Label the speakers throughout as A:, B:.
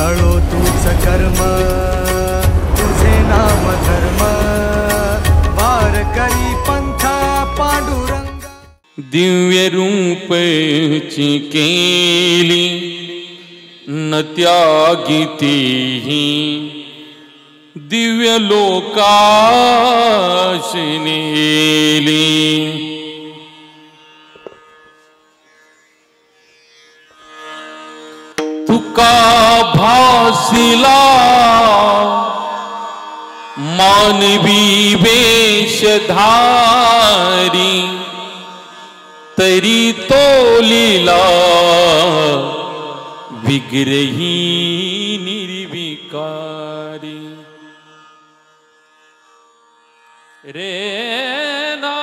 A: तळो तूच कर्म तुझे नाम धर्म वार करी पंथा पांडुरंग।
B: दिव्य रूपची केली न त्यागितीही दिव्य लोकाशी नेली। तुका भासिला मानवी वेशधारी तरी तोलिला विग्रही निर्विकारी। रे ना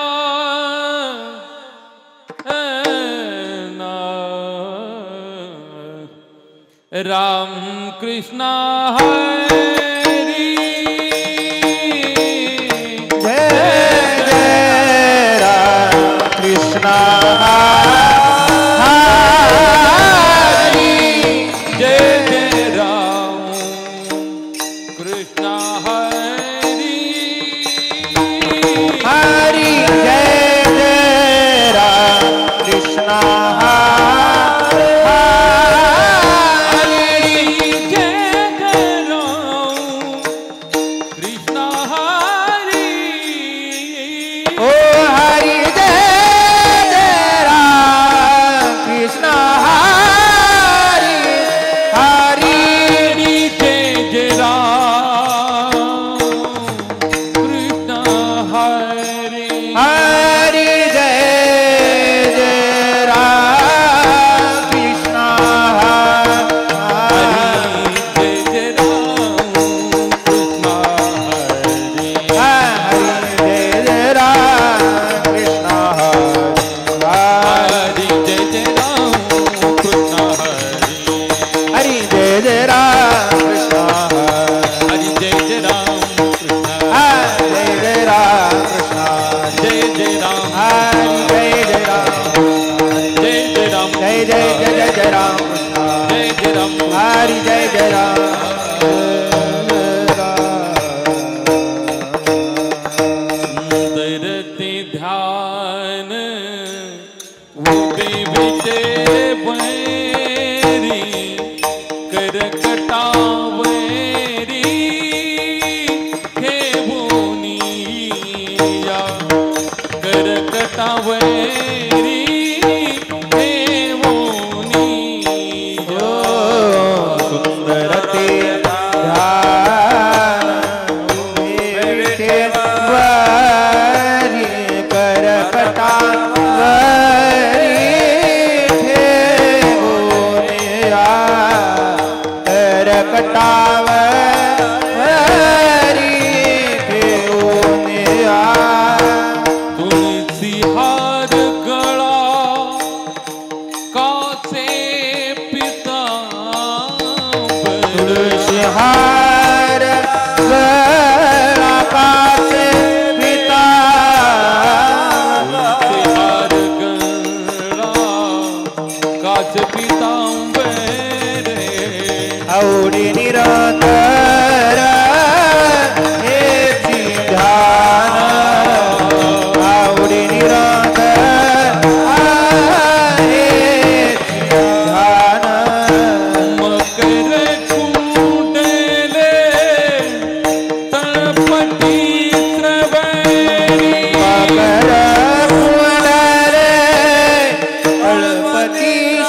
B: राम कृष्ण हरि
C: जय जय राम कृष्ण हरि
B: जय जय राम कृष्ण हरि
C: हरि जय जय राम कृष्ण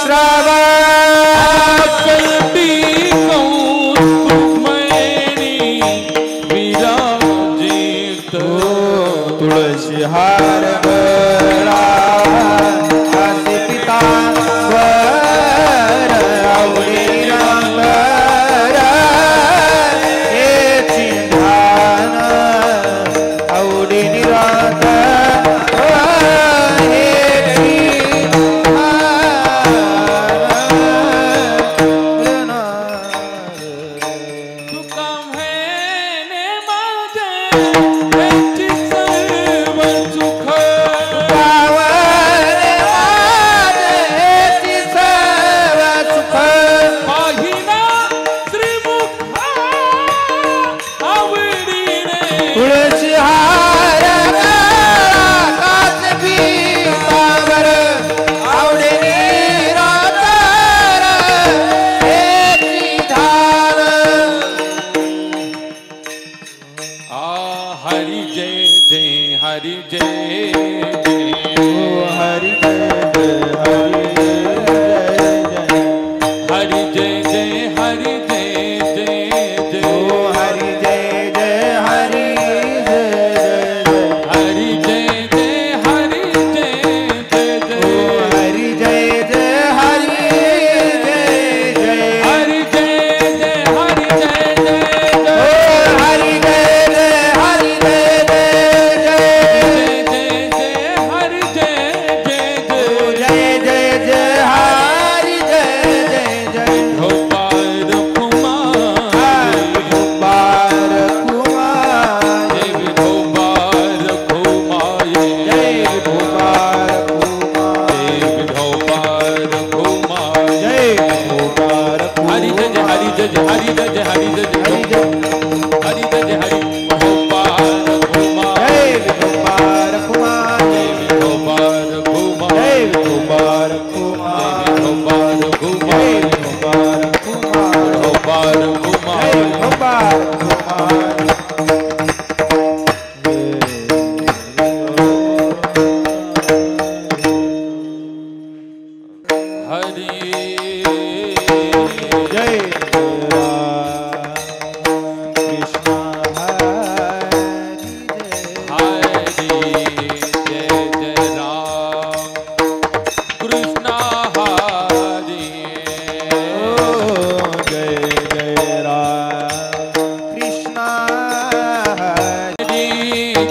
B: श्रावण जय हरि जय जय हरि जय जय
C: हरि जय
B: हरि जय जय हरि गोपाल कुमार
C: जय गोपाल कुमार
B: जय गोपाल कुमार
C: जय गोपाल कुमार
B: जय गोपाल
C: जय
B: कुमार
C: गोपाल कुमार
B: गोपाल कुमार
C: जय गोपाल कुमार
B: हरि
C: जय कृष्ण हरि जय
B: हरि जय जय राम कृष्ण हरि
C: जय जय राम कृष्ण हरि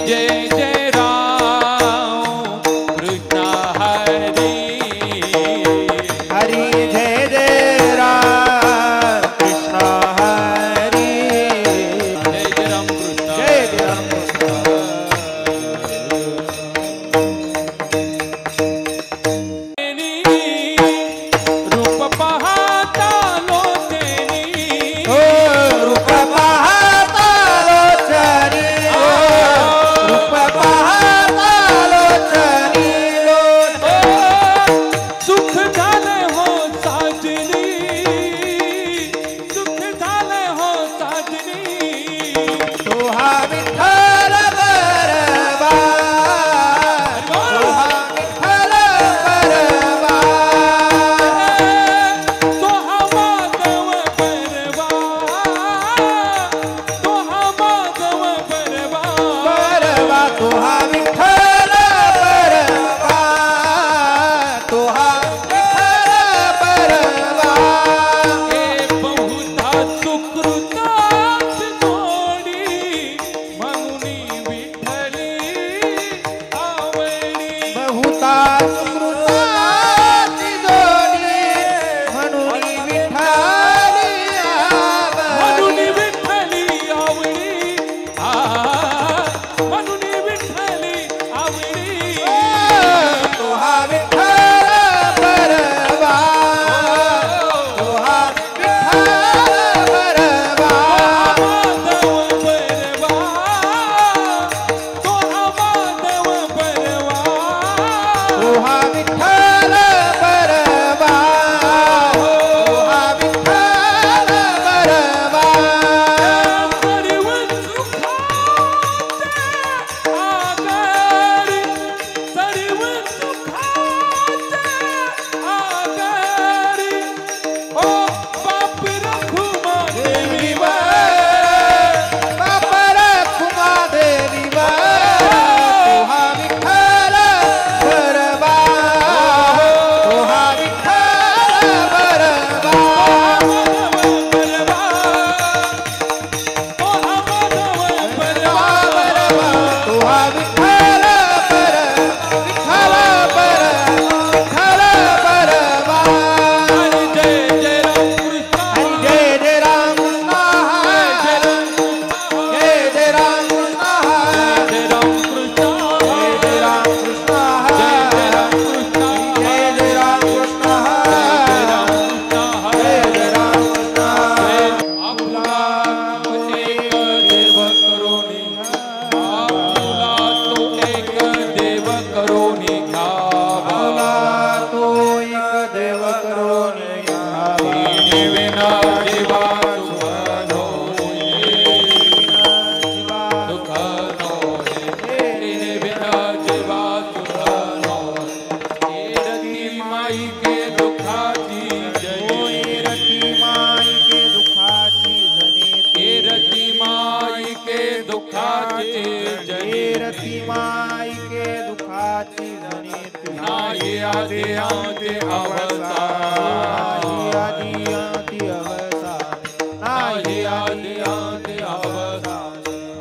B: जय जय राम कृष्ण हरि
C: हरि जय जय राम कृष्ण हरि
B: जय जय राम कृष्ण
C: जय जय राम
B: रूप पाहता लोचनी
C: ओ रूप पाहता लोचनी ओ रूप पाहता लोचनी
B: सुख झाले हो साजनी सुख झाले हो साजनी
C: सोहा विठ्ठल बरबा सोहा विठ्ठल बरबा
B: सोहा माधव परवा सोहा माधव परवा
C: बरबा सोहा विठ्ठल बरबा सोहा विठ्ठल बरबा
B: हे बहुधा सुकृतात जोडी म्हणून विठ्ठली आवडी
C: बहुता सुकृताची जोडी म्हणून विठ्ठली
B: म्हणून
C: आवडी
B: विठ्ठली आवडी म्हणून विठ्ठली आवडी
C: तोहा विठ्ठल बरबा तोहा विठ्ठल बरबा
B: माधव परवा सोहा माधव परवा
C: तोहा विठ्ठल बरबा तोहा विठ्ठल बरबा
B: सर्व सुखाचे आगारी सर्व सुखाचे आगारी ओ बाप रखुमा देवी
C: बापर खुमा देवी तोहा विठ्ठल बरबा तोहा विठ्ठल बरबा तोहा विठ्ठल बर विठ्ठल बर विठ्ठल बरबा हरि जय जय राम कृष्ण जय जय राम कृष्ण जय जय राम कृष्ण जय जय राम कृष्ण जय जय राम कृष्ण जय जय राम कृष्ण जय जय राम
B: आपला तो एक देव करून विना जीवा सुख विना जीवा सुख माई के दुखाची जय
C: रती माई के दुखाची जने
B: रती माई के दुखाचे जय
C: रती माई के दुखाची जने
B: नाही आदे आदे अवतार
C: आदि आदि अवसान
B: नाही आदे आदे अवतार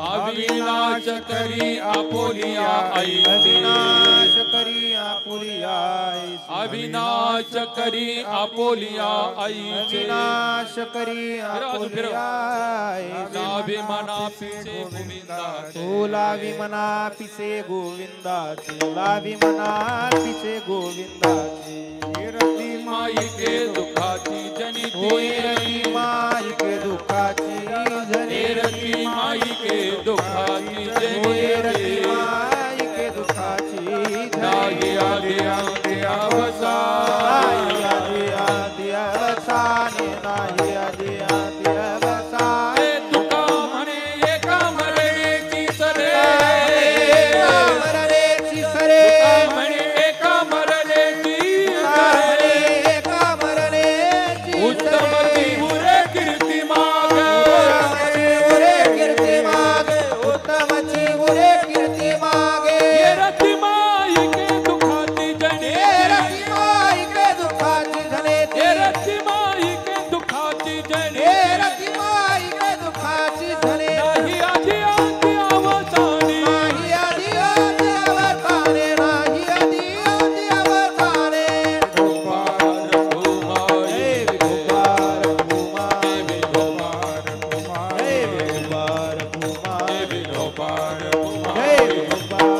B: अविनाश करी आपोलिया आई
C: अविनाश करी आपुरिया
B: अविनाश करी आपोलिया आई
C: अविनाश करी आपुरिया
B: नाभिमना पिसे गोविंदा
C: सोला विमना पिसे गोविंदाची लावी मना पिसे गोविंदाची
B: रती माई के दुखाची जनिती
C: होई रती माई के
B: गोपाल
C: जय गोपाल